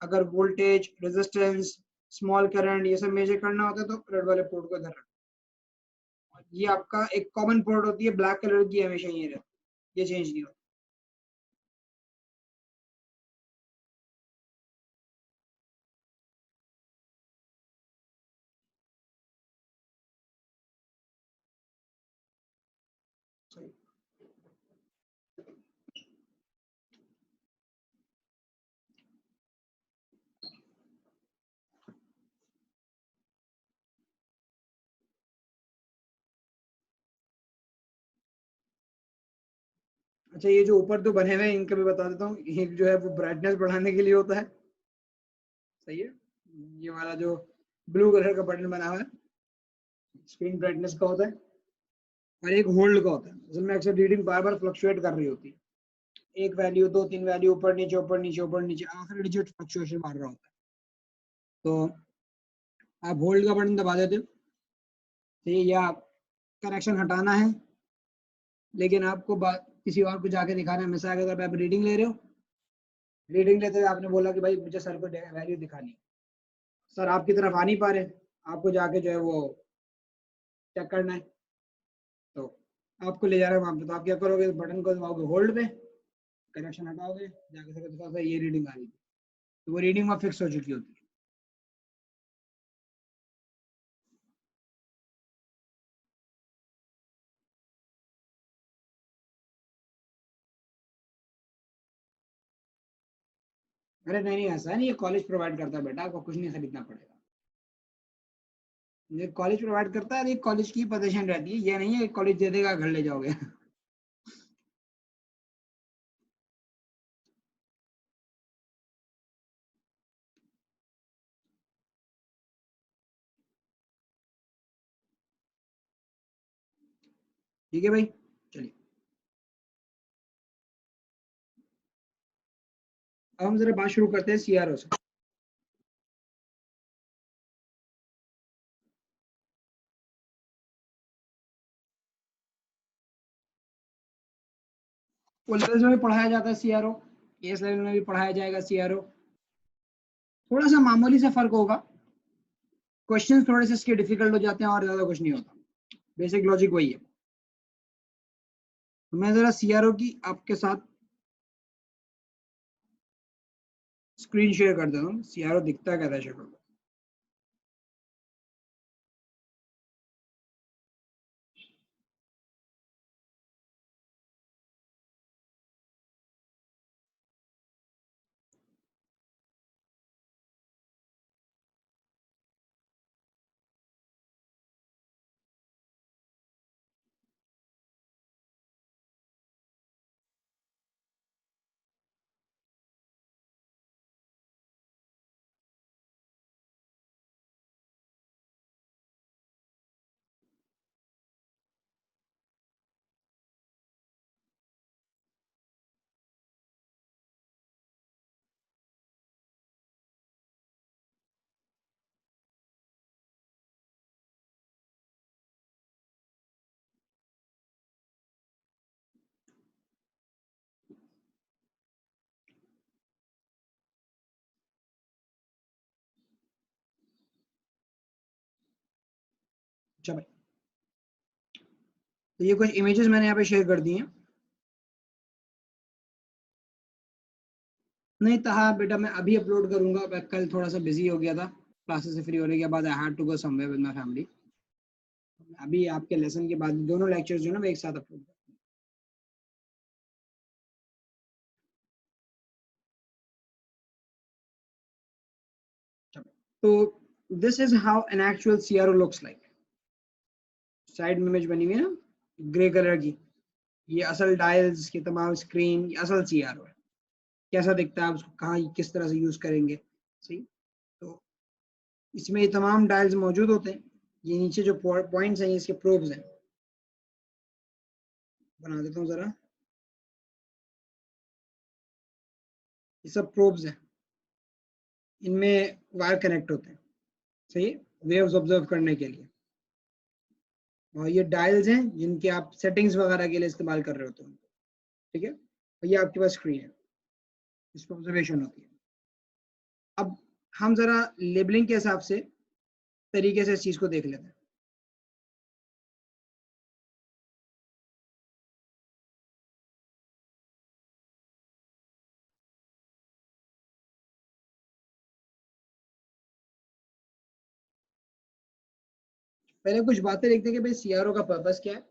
अगर वोल्टेज रेजिस्टेंस स्मॉल करंट ये सब मेजर करना होता है तो रेड वाले पोर्ट को इधर रखो। ये आपका एक कॉमन पोर्ट होती है, ब्लैक कलर की, हमेशा ये रहती है, ये चेंज नहीं होता। सही। अच्छा, ये जो ऊपर तो बने हुए हैं इनका भी बता देता हूँ। एक जो है वो ब्राइटनेस बढ़ाने के लिए होता है, सही है। ये वाला जो ब्लू कलर का बटन बना हुआ है स्क्रीन ब्राइटनेस का होता है, और एक होल्ड का होता है। असल में अक्सर रीडिंग बार बार फ्लक्चुएट कर रही होती है, एक वैल्यू दो तीन वैल्यू ऊपर नीचे ऊपर नीचे ऊपर नीचे, आखिरी डिजिट फ्लक्चुएशन मार रहा होता है। तो आप होल्ड का बटन दबा देते हो, ठीक, या करेक्शन हटाना है, लेकिन आपको किसी और को जाके दिखाना है। मिसाल अगर आप रीडिंग ले रहे हो, रीडिंग लेते हुए आपने बोला कि भाई मुझे सर को वैल्यू दिखानी है, सर आपकी तरफ आ नहीं पा रहे, आपको जाके जो है वो चेक करना है, तो आपको ले जा रहा है वहां पे, तो आप क्या करोगे, बटन को दबाओगे होल्ड पे, कनेक्शन हटाओगे, जाके सर को दिखाओगे ये रीडिंग आ रही थी, तो वो रीडिंग वहाँ फिक्स हो चुकी होती है। अरे नहीं नहीं, ऐसा नहीं, ये कॉलेज प्रोवाइड करता है बेटा, आपको कुछ नहीं खरीदना पड़ेगा। ये कॉलेज प्रोवाइड करता है, ये कॉलेज की पोजीशन रहती है, ये नहीं है कॉलेज दे देगा घर ले जाओगे। ठीक है भाई, चलिए अब हम जरा बात शुरू करते हैं सीआरओ से। वो लेवल्स में भी पढ़ाया जाता है सीआरओ, एस लेवल में भी पढ़ाया जाएगा सीआरओ, थोड़ा सा मामूली से फर्क होगा, क्वेश्चन थोड़े से इसके डिफिकल्ट हो जाते हैं और ज्यादा कुछ नहीं होता, बेसिक लॉजिक वही है। तो मैं जरा सीआरओ की आपके साथ स्क्रीन शेयर कर देता हूँ, सीआरओ दिखता कैसा है शक्ल में। अच्छा भाई, तो ये कुछ इमेजेस मैंने यहाँ पे शेयर कर दी हैं। नहीं तो हाँ बेटा, मैं अभी अपलोड करूंगा, मैं कल थोड़ा सा बिजी हो गया था, क्लासेस से फ्री होने के बाद I had to go somewhere with my family. अभी आपके लेसन के बाद दोनों लेक्चर्स जो है ना मैं एक साथ अपलोड। तो this is how an actual CRO looks like. Side में इमेज बनी हुई है ना ग्रे कलर की, ये असल डायल्स की तमाम स्क्रीन, ये असल सीआरओ है। कैसा दिखता है, आप उसको कहाँ किस तरह से यूज करेंगे, सही। तो इसमें ये तमाम डायल्स मौजूद होते हैं। ये नीचे जो पॉइंट्स हैं, ये इसके प्रोब्स हैं, बना देता हूँ जरा, ये सब प्रोब्स हैं, इनमें वायर कनेक्ट होते हैं, सही, वेव्स ऑब्जर्व करने के लिए। और ये डायल्स हैं जिनके आप सेटिंग्स वगैरह के लिए इस्तेमाल कर रहे होते हैं, ठीक है। और ये आपके पास स्क्रीन है, इस पर ऑब्जर्वेशन होती है। अब हम जरा लेबलिंग के हिसाब से तरीके से इस चीज को देख लेते हैं। पहले कुछ बातें देखते हैं कि भाई सीआरओ का पर्पस क्या है।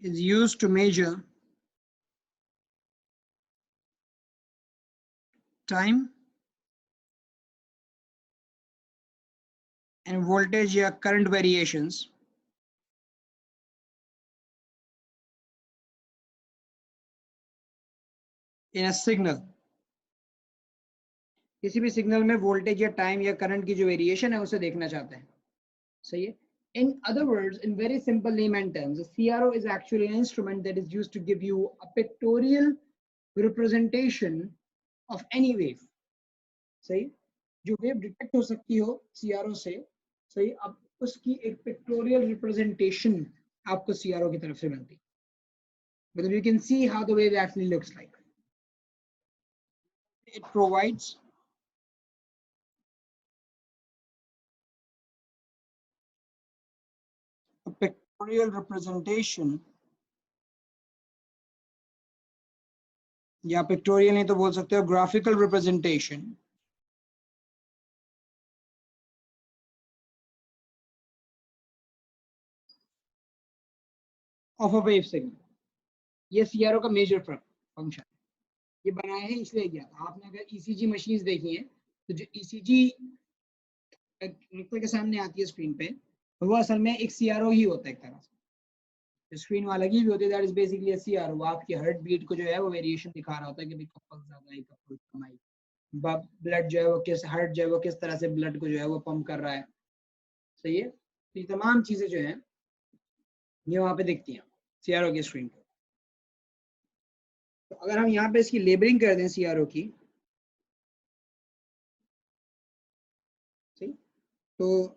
Is used to measure time and voltage या current variations in a signal. किसी भी सिग्नल में वोल्टेज या टाइम या करंट की जो वेरिएशन है उसे देखना चाहते हैं, सही है. In other words, in very simple layman terms, a CRO is actually an instrument that is used to give you a pictorial representation of any wave. सही, जो वेव डिटेक्ट हो सकती हो CRO से, सही, अब उसकी एक पिक्टोरियल रिप्रेजेंटेशन आपको CRO की तरफ से मिलती है. मतलब you can see how the wave actually looks like. It provides a pictorial representation, या पिक्टोरियल नहीं तो बोल सकते हो graphical representation of a wave signal. ये सीआरओ का मेजर फंक्शन है. ये बनाया है इसलिए किया था. आपने अगर ईसीजी मशीन्स देखी हैं तो जो ईसीजी निकल के सामने आती है स्क्रीन पे, वो असल में एक सीआरओ ही होता है एक तरह से. स्क्रीन वाला की भी होती है, that is basically a CRO. वो आपकी हार्ट बीट को जो है वो वेरिएशन दिखा रहा होता है कि भाई कब पल्स ज्यादा है, कब पल्स कम है, ब्लड जो है वो किस हार्ट जो है वो किस तरह से ब्लड को जो है वो पंप कर रहा है, सही है. तो ये तमाम चीजें जो हैं ये वहां पे दिखती हैं सीआरओ की स्क्रीन पे. तो अगर हम यहाँ पे इसकी लेबलिंग कर दें सीआरओ की, सही, तो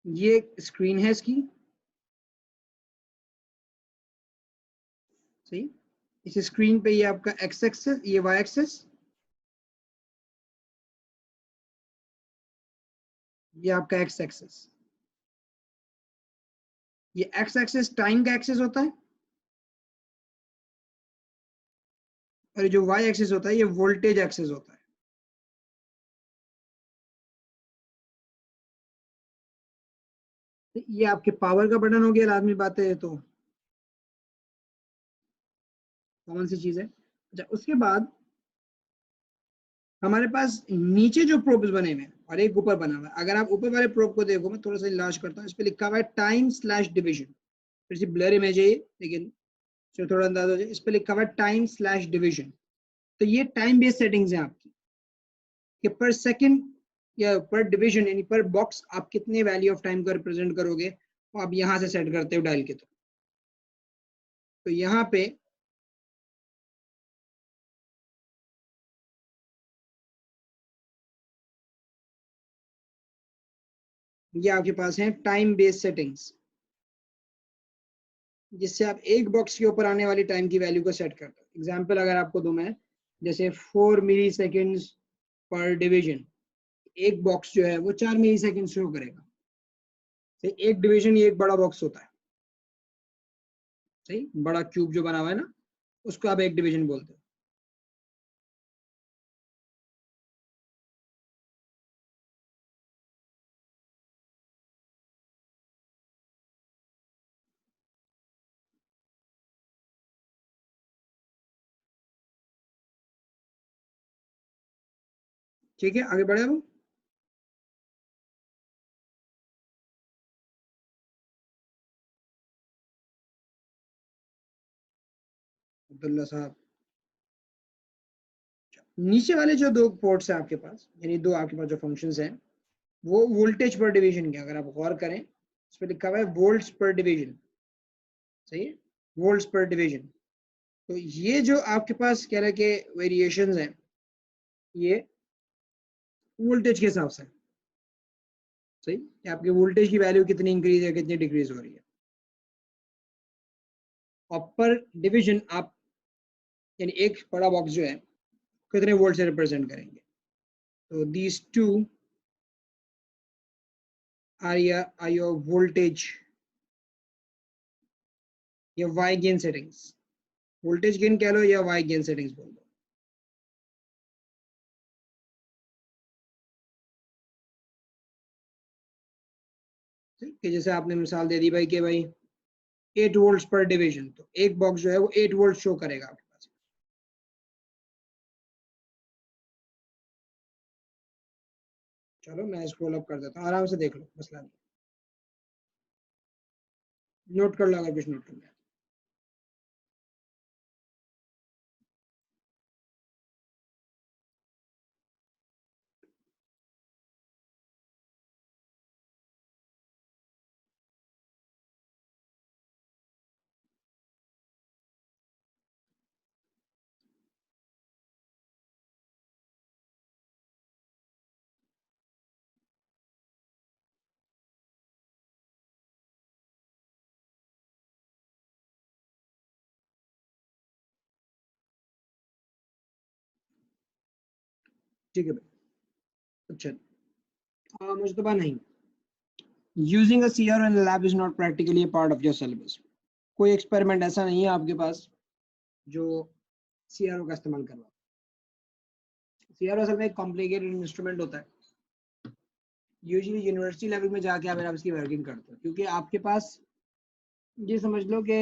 ये स्क्रीन है इसकी, सही. इस स्क्रीन पे ये आपका एक्स एक्सिस, ये वाई एक्सिस, ये आपका एक्स एक्सिस. ये एक्स एक्सिस टाइम का एक्सिस होता है और जो वाई एक्सिस होता है ये वोल्टेज एक्सिस होता है. ये आपके पावर का बटन हो गया. लाजमी बात है, तो कौन सी चीज है. अच्छा, उसके बाद हमारे पास नीचे जो प्रोब्स बने हुए हैं और एक ऊपर बना हुआ है. अगर आप ऊपर वाले प्रोब को देखो, मैं थोड़ा सा इलाज करता हूँ. इस पे लिखा हुआ है टाइम स्लैश डिविजन. फिर से ब्लर इमेज है लेकिन जो थोड़ा अंदाजा हो जाए, इस पे लिखा हुआ है टाइम स्लैश डिविजन. तो ये टाइम बेस्ड सेटिंग्स हैं आपकी कि पर सेकंड या पर डिवीजन यानी पर बॉक्स आप कितने वैल्यू ऑफ टाइम को रिप्रेजेंट करोगे, वो आप यहाँ से सेट करते हो डायल के थ्रू. तो यहाँ पे ये आपके पास है टाइम बेस्ड सेटिंग्स, जिससे आप एक बॉक्स के ऊपर आने वाली टाइम की वैल्यू को सेट करते हो. एग्जाम्पल अगर आपको दूं मैं, जैसे 4 मिली सेकेंड्स पर डिवीजन, एक बॉक्स जो है वो 4 मिली सेकेंड शो करेगा. तो एक डिवीजन ये एक बड़ा बॉक्स होता है, सही, बड़ा क्यूब जो बना हुआ है ना, उसको आप एक डिवीजन बोलते हो. ठीक है, आगे बढ़े हम. अब्दुल्ला साहब, नीचे वाले जो दो पोर्ट्स हैं आपके पास, यानी दो आपके पास जो फंक्शंस हैं, वो वोल्टेज पर डिवीजन के. अगर आप गौर करें, इस पर लिखा हुआ है वोल्ट्स पर डिवीजन, सही है, वोल्ट्स पर डिवीजन. तो ये जो आपके पास कह रहे के वेरिएशंस हैं, ये वोल्टेज के हिसाब से, सही, कि आपके वोल्टेज की वैल्यू कितनी इंक्रीज है, कितनी डिक्रीज हो रही है. और पर डिवीजन आप यानी एक बड़ा बॉक्स जो है कितने वोल्ट से रिप्रेजेंट करेंगे. तो these two are your voltage या Y gain settings. Voltage gain कह लो या वाई गेन सेटिंग्स बोल दो. कि जैसे आपने मिसाल दे दी भाई कि भाई 8 वोल्ट्स पर डिवीजन, तो एक बॉक्स जो है वो 8 वोल्ट शो करेगा आपके पास. चलो मैं स्क्रॉल अप कर देता हूँ, आराम से देख लो, मसला नहीं, नोट कर लो अगर कुछ नोट करना है। ठीक है भाई, अच्छा मुझे तो बात नहीं, using a CRO in the lab is not practically a part of your syllabus। कोई एक्सपेरिमेंट ऐसा नहीं है आपके पास जो CRO का इस्तेमाल करवा। CRO असल में एक कॉम्प्लिकेटेड इंस्ट्रूमेंट होता है, यूजुअली यूनिवर्सिटी लेवल में जाके आप इसकी वर्किंग करते हो, क्योंकि आपके पास ये समझ लो कि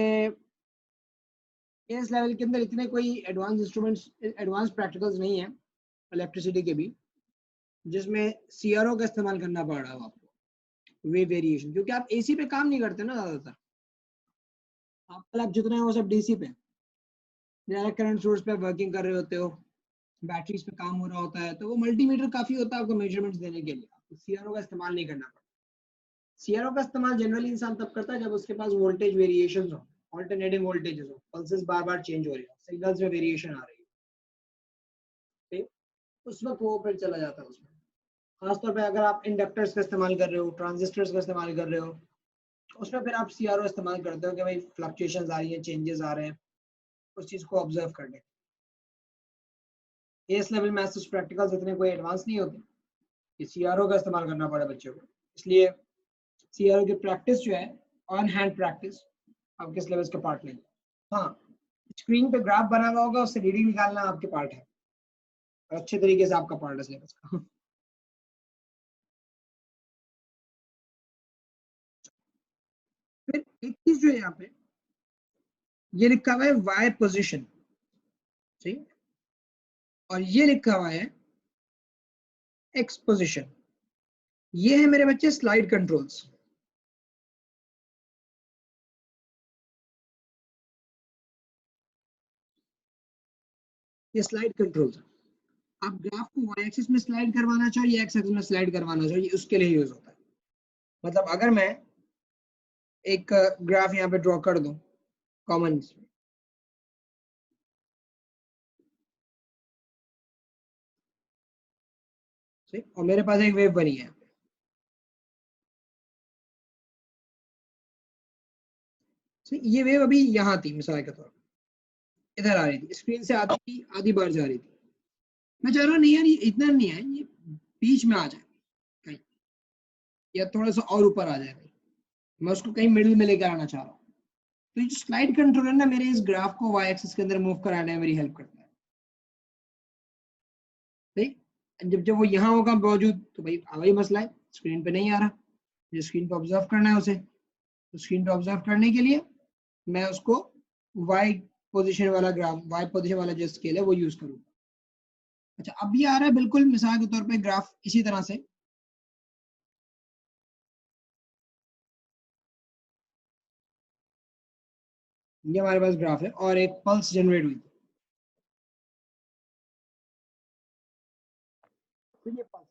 इस लेवल के अंदर इतने कोई एडवांस इंस्ट्रूमेंट्स, एडवांस प्रैक्टिकल्स नहीं है इलेक्ट्रिसिटी के भी, जिसमें CRO का इस्तेमाल करना पड़ रहा हो आपको, वे वेरिएशन, क्योंकि आप AC पे काम नहीं करते ना ज़्यादातर, आपका लैब जितना है वो सब DC पे, डायरेक्ट करंट सोर्स पे वर्किंग कर रहे होते हो, बैटरीज पे काम हो रहा होता है, तो वो मल्टीमीटर काफ़ी होता है आपको मेजरमेंट्स देने के लिए, आपको CRO का इस्तेमाल नहीं करना पड़ता। CRO का इस्तेमाल जनरली इंसान तब करता है जब उसके पास वोल्टेज वेरिएशंस हो, ऑल्टरनेटिंग वोल्टेजेस हो, पल्सेस बार बार चेंज हो रही हो, सिग्नल्स में वेरिएशन आ रही है, ठीक, उस वक्त वो फिर चला जाता है उसमें। खासतौर पे अगर आप इंडक्टर्स का इस्तेमाल कर रहे हो, ट्रांजिस्टर्स का इस्तेमाल कर रहे हो, उसमें फिर आप CRO इस्तेमाल करते हो कि भाई फ्लक्चुएशंस आ रही हैं, चेंजेस आ रहे हैं, उस चीज़ को ऑब्जर्व करने। एस लेवल मैथ्स प्रैक्टिकल्स इतने कोई एडवांस नहीं होते कि CRO का इस्तेमाल करना पड़े बच्चों को, इसलिए CRO की प्रैक्टिस जो है, ऑन हैंड प्रैक्टिस, आपके सिलेबस का पार्ट नहीं है। हाँ, स्क्रीन पे ग्राफ बना हुआ होगा, उससे रीडिंग निकालना आपके पार्ट है, और अच्छे तरीके से आपका पार्ट है सिलेबस का। फिर एक चीज जो है यहाँ पे, ये लिखा हुआ है वाई पोजिशन, ठीक, और ये लिखा हुआ है एक्स पोजिशन, ये है मेरे बच्चे स्लाइड कंट्रोल्स। ये स्लाइड कंट्रोल्स, आप ग्राफ को वाई एक्सिस में स्लाइड करवाना चाहो या एक्स एक्सिस में स्लाइड करवाना चाहो, ये उसके लिए यूज होता है। मतलब अगर मैं एक ग्राफ यहाँ पे ड्रॉ कर दूं कॉमन, और मेरे पास एक वेव बनी है, ये वेव अभी यहाँ थी मिसाल के तौर पर, इधर आ रही थी, स्क्रीन से आती थी, आधी बार जा रही थी, मैं चाह रहा हूँ नहीं यार ये इतना नहीं है, ये बीच में आ जाए कहीं, या थोड़ा सा और ऊपर आ जाए, मैं उसको कहीं मिडिल में लेकर आना चाह रहा हूँ, तो ये जो स्लाइड कंट्रोल है ना, मेरे इस ग्राफ को वाई एक्सिस के अंदर मूव कराने में मेरी हेल्प करता है, ठीक। जब जब वो यहाँ होगा मौजूद तो भाई वही मसला है, स्क्रीन पे नहीं आ रहा, मुझे स्क्रीन पे ऑब्जर्व करना है उसे, तो स्क्रीन पे ऑब्जर्व करने के लिए मैं उसको वाई पोजीशन वाला ग्राफ, वाई पोजीशन वाला जो स्केल है वो यूज करूंगा। अच्छा अब ये आ रहा है बिल्कुल मिसाल के तौर पे ग्राफ इसी तरह से, ये हमारे पास ग्राफ है और एक पल्स जनरेट हुई, तो ये पल्स,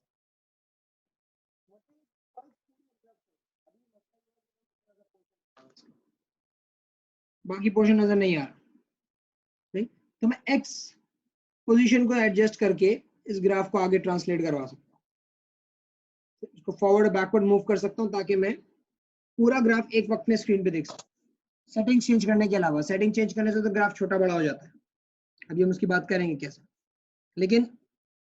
बाकी पोर्शन नजर नहीं आ रहा, ठीक, तो मैं एक्स पोजीशन को एडजस्ट करके इस ग्राफ को आगे ट्रांसलेट करवा सकता हूँ, इसको फॉरवर्ड बैकवर्ड मूव कर सकता हूँ ताकि मैं पूरा ग्राफ एक वक्त में स्क्रीन पे देख सकूँ। सेटिंग्स चेंज करने के अलावा, सेटिंग चेंज करने से तो ग्राफ छोटा बड़ा हो जाता है, अभी हम उसकी बात करेंगे कैसे, लेकिन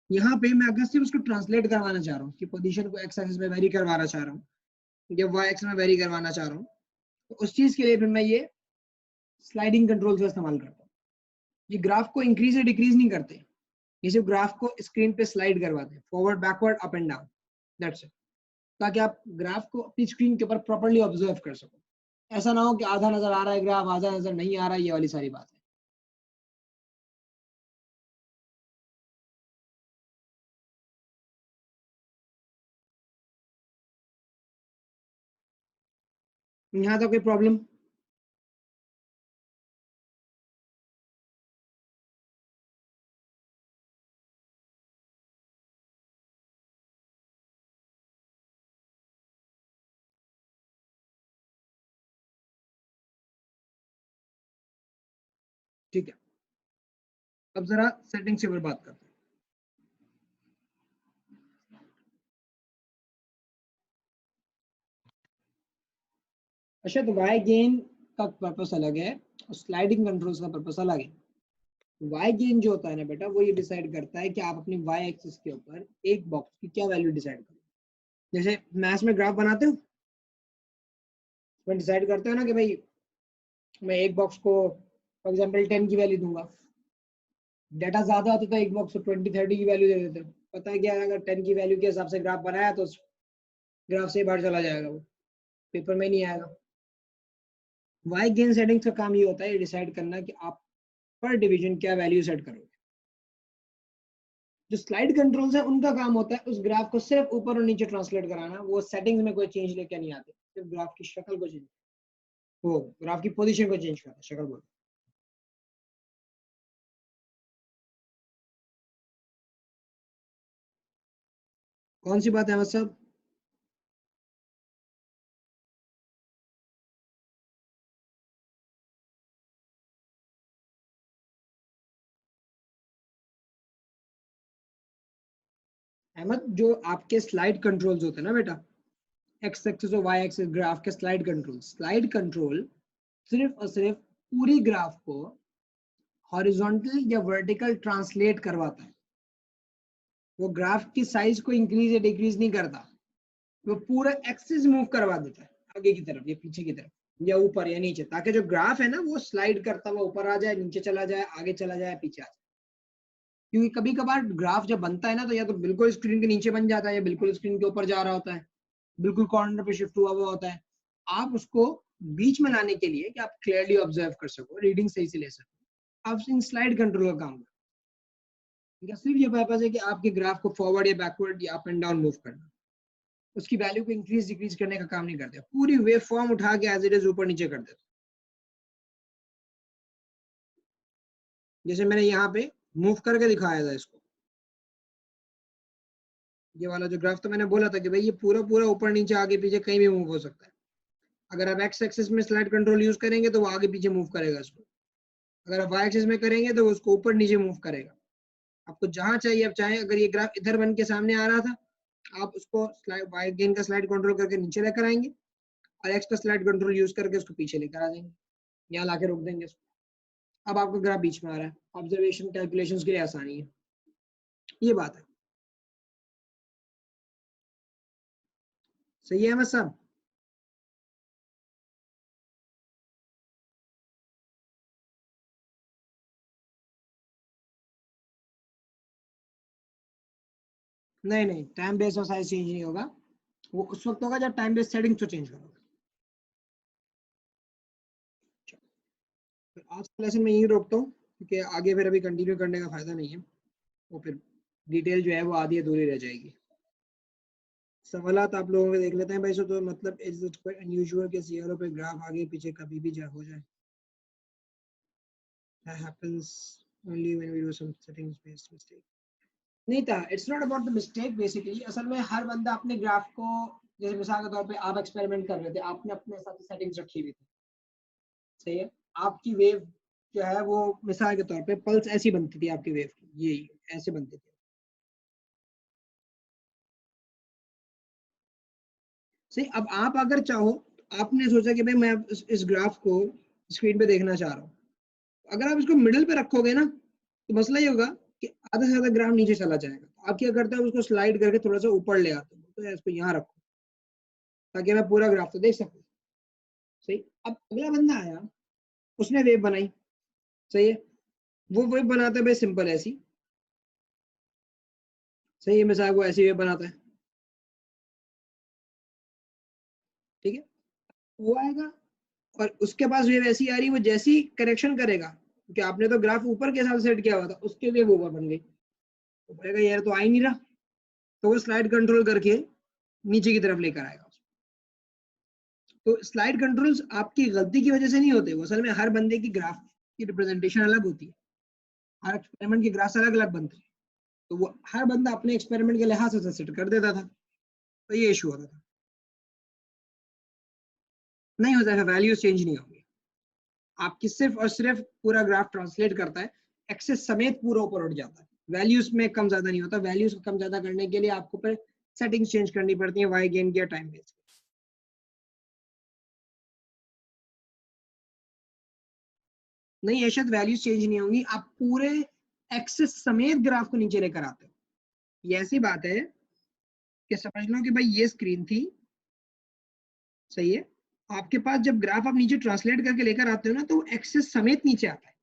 यहाँ पे मैं अगर सिर्फ उसको ट्रांसलेट करवाना चाह रहा हूँ कि पोजीशन को एक्स एक्सिस में वेरी करवाना चाह रहा हूँ या वाई एक्स में वेरी करवाना चाह रहा हूँ, तो उस चीज के लिए फिर मैं ये स्लाइडिंग कंट्रोल का इस्तेमाल करता हूँ। ये ग्राफ को इंक्रीज या डिक्रीज नहीं करते, ये सिर्फ ग्राफ को स्क्रीन पे स्लाइड करवाते हैं, forward backward up and down, that's it, ताकि आप ग्राफ को अपनी स्क्रीन के ऊपर प्रॉपर्ली ऑब्जर्व कर सको, ऐसा ना हो कि आधा नजर आ रहा है ग्राफ, आधा नजर नहीं आ रहा है, ये वाली सारी बात है। यहाँ तो कोई प्रॉब्लम? ठीक है, अब जरा सेटिंग्स के ऊपर बात करते हैं। अच्छा, तो वाई गेन का पर्पस अलग है और स्लाइडिंग कंट्रोल्स का पर्पस अलग है। वाई गेन जो होता है ना बेटा, वो ये डिसाइड करता है कि आप अपनी वाई एक्सिस के ऊपर एक बॉक्स की क्या वैल्यू डिसाइड करो। जैसे मैथ्स में ग्राफ बनाते हो, उसमें डिसाइड करते हो ना कि भाई मैं एक बॉक्स को फॉर एग्जांपल 10 की वैल्यू दूंगा। डाटा ज्यादा होता तो एक बॉक्स को 20-30 की वैल्यू दे देते हो। पता है क्या, अगर 10 की वैल्यू के हिसाब से ग्राफ बनाया तो ग्राफ से बाहर चला जाएगा, वो पेपर में नहीं आएगा। वाई गेन सेटिंग्स का काम ये होता है, ये डिसाइड करना कि आप पर डिवीजन क्या वैल्यू सेट करोगे। जो स्लाइड कंट्रोल्स है उनका काम होता है उस ग्राफ को सिर्फ ऊपर और नीचे ट्रांसलेट कराना। वो सेटिंग्स में कोई चेंज लेके नहीं आते, सिर्फ ग्राफ की शक्ल को चेंज, वो ग्राफ की पोजीशन को चेंज करता है, शक्ल बोल। कौन सी बात है अहमद साहब? अहमद, जो आपके स्लाइड कंट्रोल्स होते हैं ना बेटा, एक्स एक्सिस और वाई एक्सिस ग्राफ के स्लाइड कंट्रोल सिर्फ और सिर्फ पूरी ग्राफ को हॉरिजॉन्टल या वर्टिकल ट्रांसलेट करवाता है। वो ग्राफ की साइज को इंक्रीज या डिक्रीज नहीं करता, वो पूरा एक्सिस मूव करवा देता है आगे की तरफ या पीछे की तरफ या ऊपर या नीचे, ताकि जो ग्राफ है ना वो स्लाइड करता हुआ ऊपर आ जाए, नीचे चला जाए, आगे चला जाए, पीछे आ जाए। क्योंकि कभी कभार ग्राफ जब बनता है ना, तो या तो बिल्कुल स्क्रीन के नीचे बन जाता है या बिल्कुल स्क्रीन के ऊपर जा रहा होता है, बिल्कुल कॉर्नर पे शिफ्ट हुआ हुआ होता है। आप उसको बीच में लाने के लिए कि आप क्लियरली ऑब्जर्व कर सको, रीडिंग सही से ले सको, आप इन स्लाइड कंट्रोल का काम करो। सिर्फ ये पर्पज है कि आपके ग्राफ को फॉरवर्ड या बैकवर्ड या अप एंड डाउन मूव करना, उसकी वैल्यू को इंक्रीज डिक्रीज करने का काम नहीं करते। पूरी वेव फॉर्म उठा के एज इट इज ऊपर नीचे कर देते। जैसे मैंने यहाँ पे मूव करके दिखाया था इसको, ये वाला जो ग्राफ, तो मैंने बोला था कि भाई ये पूरा पूरा ऊपर नीचे आगे पीछे कहीं भी मूव हो सकता है। अगर आप एक्स एक्सिस में स्लाइड कंट्रोल यूज करेंगे तो वो आगे पीछे मूव करेगा इसको, अगर आप वाई एक्सिस में करेंगे तो वो उसको ऊपर नीचे मूव करेगा। आपको जहां चाहिए आप चाहें, अगर ये ग्राफ इधर बन के सामने आ रहा था, आप उसको स्लाइड वाई गेन का स्लाइड कंट्रोल करके नीचे लेकर आएंगे और एक्स का स्लाइड कंट्रोल यूज करके उसको पीछे लेकर आ जाएंगे, यहाँ लाके रोक देंगे उसको। अब आपका ग्राफ बीच में आ रहा है, ऑब्जर्वेशन कैलकुलेशंस के लिए आसानी है, ये बात है। सही है अहमद साहब? नहीं नहीं, टाइम बेस और साइज चेंज नहीं होगा, वो उस वक्त होगा जब टाइम बेस सेटिंग्स को चेंज करोगे। फिर आज का लेसन मैं यही रोकता हूँ, क्योंकि आगे फिर अभी कंटिन्यू करने का फायदा नहीं है, वो फिर डिटेल जो है वो आधी अधूरी रह जाएगी। सवालात आप लोगों के देख लेते हैं भाई। सो तो मतलब इज इट क्वाइट अनयूजुअल कि सीआरओ पे ग्राफ आगे पीछे कभी भी जा हो जाए? That happens only when we do some settings based mistake. नहीं था, it's not about the mistake basically. असल में हर बंदा अपने ग्राफ को, जैसे मिसाल के तौर पे आप एक्सपेरिमेंट कर रहे थे, आपने अपने हिसाब से सेटिंग्स रखी हुई थी, सही है। आपकी वेव जो है वो मिसाल के तौर पे पल्स ऐसी बनती थी आपकी वेव की, ये ऐसे बनती थी, सही। अब आप अगर चाहो, आपने सोचा कि भाई मैं इस ग्राफ को स्क्रीन पे देखना चाह रहा हूँ, अगर आप इसको मिडिल पे रखोगे ना, तो मसला ये होगा कि आधा से ज्यादा ग्राफ नीचे चला जाएगा। तो आप क्या करते हैं, उसको स्लाइड करके थोड़ा सा ऊपर ले आते हो, तो इसको यहाँ रखो ताकि मैं पूरा ग्राफ तो देख सकूं, सही। अब अगला बंदा आया, उसने वेव बनाई, सही है। वो वेव बनाता है भाई सिंपल ऐसी, सही है, मिसाल वो ऐसी वेव बनाता है, ठीक है। वो आएगा और उसके पास वेव ऐसी आ रही, वो जैसी करेक्शन करेगा, क्योंकि आपने तो ग्राफ ऊपर के साथ सेट किया हुआ था, उसके वेव ऊपर बन गई, तो बोलेगा यार तो आ ही नहीं रहा, तो वो स्लाइड कंट्रोल करके नीचे की तरफ लेकर आएगा। तो स्लाइड कंट्रोल्स आपकी गलती की वजह से नहीं होते, वो असल में हर बंदे की ग्राफ की रिप्रेजेंटेशन अलग होती है, हर एक्सपेरिमेंट के ग्राफ्स अलग अलग बनते हैं, तो वो हर बंदा अपने एक्सपेरिमेंट के लिहाज से सेट कर देता था, तो ये इशू होता था। नहीं होता है, वैल्यूज चेंज नहीं होंगी, आपकी सिर्फ और सिर्फ पूरा ग्राफ ट्रांसलेट करता है, एक्सेस समेत पूरा ऊपर उठ जाता है, वैल्यूज में कम ज्यादा नहीं होता। वैल्यूज को कम ज्यादा करने के लिए आपको फिर सेटिंग्स चेंज करनी पड़ती है, वाई गेन या टाइम बेस। नहीं एशद, वैल्यूज चेंज नहीं होंगी, आप पूरे एक्सेस समेत ग्राफ को नीचे लेकर आते हो। ये ऐसी बात है कि समझ लो कि भाई ये स्क्रीन थी, सही है, आपके पास जब ग्राफ आप नीचे ट्रांसलेट करके लेकर आते हो ना, तो एक्सेस समेत नीचे आता है,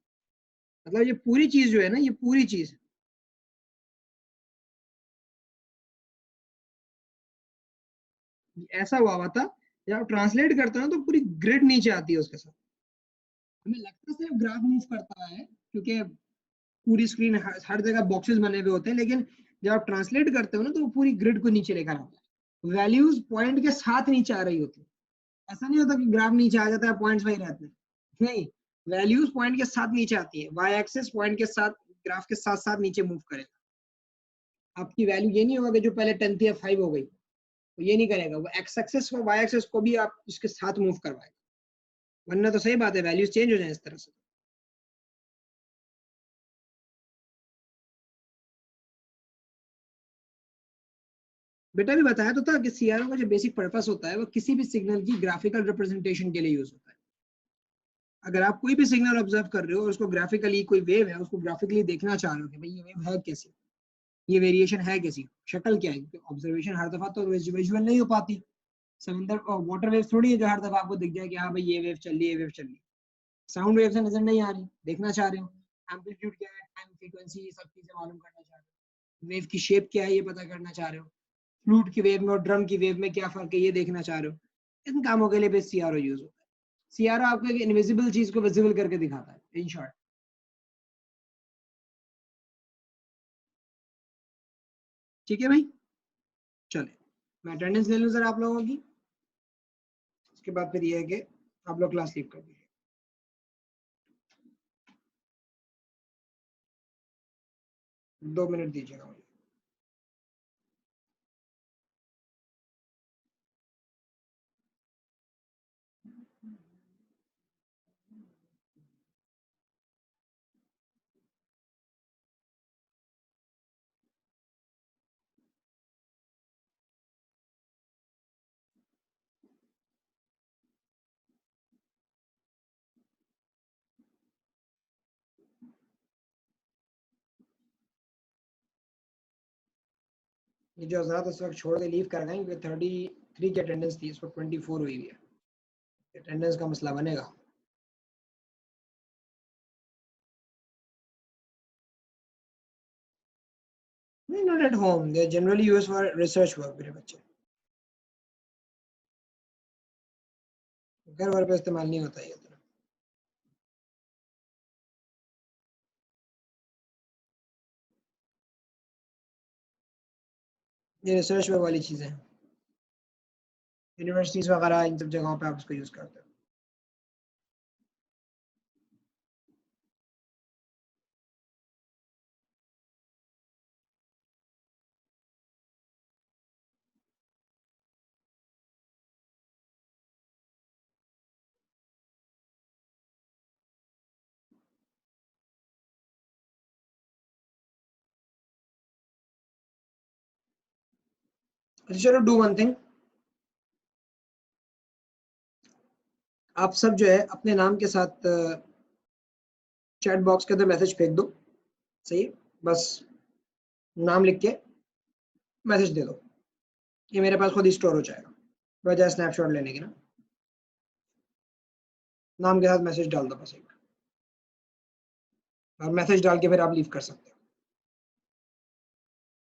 मतलब ये पूरी चीज जो है ना, ये पूरी चीज ऐसा हुआ था, जब आप ट्रांसलेट करते हो ना तो पूरी ग्रिड नीचे आती है उसके साथ। हमें लगता सिर्फ ग्राफ मूव करता है क्योंकि पूरी स्क्रीन हर जगह बॉक्सेस बने हुए होते हैं, लेकिन जब आप ट्रांसलेट करते हो ना तो वो पूरी ग्रिड को नीचे लेकर आता है, वैल्यूज पॉइंट के साथ नीचे आ रही होती है। ऐसा नहीं होता कि ग्राफ नीचे आ जाता है पॉइंट्स वही रहते हैं, नहीं, वैल्यूज पॉइंट के साथ नीचे आती है, वाई एक्सेस पॉइंट के साथ ग्राफ के साथ साथ नीचे मूव करेगा। आपकी वैल्यू ये नहीं होगा कि जो पहले 10 थी अब 5 हो गई, तो ये नहीं करेगा, वो एक्स एक्सेस और वाई एक्सेस को भी आप उसके साथ मूव करवाएगा, वरना तो सही बात है वैल्यूज चेंज हो जाए इस तरह से। बेटा भी बताया तो था कि सीआरओ का जो बेसिक पर्पस होता है वो किसी भी सिग्नल की ग्राफिकल रिप्रेजेंटेशन के लिए यूज होता है। अगर आप कोई भी सिग्नल ऑब्जर्व कर रहे हो और उसको ग्राफिकली, कोई वेव है उसको ग्राफिकली देखना चाह रहे हो कि भाई ये वेव है कैसी, ये वेरिएशन है कैसी, शक्ल क्या है, ऑब्जर्वेशन हर दफा तो विजुअल नहीं हो पाती, समंदर और वाटर वेव थोड़ी है जो हर दफा आपको दिख जाए कि हाँ भाई ये वेव चल रही है, वेव चल रही है। साउंड वेव से नजर नहीं आ रही, देखना चाह रहे हो, एम्पलीट्यूड क्या है, टाइम, फ्रीक्वेंसी, ये सब चीजें मालूम करना चाह रहे हो, वेव की शेप क्या है ये पता करना चाह रहे हो, फ्लूट की वेव में और ड्रम की वेव में क्या फर्क है ये देखना चाह रहे हो, इन कामों के लिए भी सीआरओ यूज होता है। सीआरओ आपको एक इनविजिबल चीज को विजिबल करके दिखाता है, इन शॉर्ट। ठीक है भाई, चले मैं अटेंडेंस ले लूँ सर आप लोगों की, उसके बाद फिर ये है कि आप लोग क्लास लीव कर दीजिए। 2 मिनट दीजिएगा मुझे। ये जो हजरात इस वक्त छोड़ के लीव कर गए, क्योंकि 33 की अटेंडेंस थी, इस वक्त 24 हुई है, अटेंडेंस का मसला बनेगा। नहीं, not at home, they generally use for research work मेरे बच्चे, घर वर पे इस्तेमाल नहीं होता ये। ये रिसर्च वर्क वाली चीज़ें हैं, यूनिवर्सिटीज वगैरह इन सब जगहों पे आप उसको यूज करते हो। अच्छा चलो, डू वन थिंग, आप सब जो है अपने नाम के साथ चैट बॉक्स के अंदर मैसेज फेंक दो, सही है? बस नाम लिख के मैसेज दे दो, ये मेरे पास खुद ही स्टोर हो जाएगा, बजाय स्नैपशॉट लेने के ना, नाम के साथ मैसेज डाल दो बस एक, और मैसेज डाल के फिर आप लीव कर सकते हो।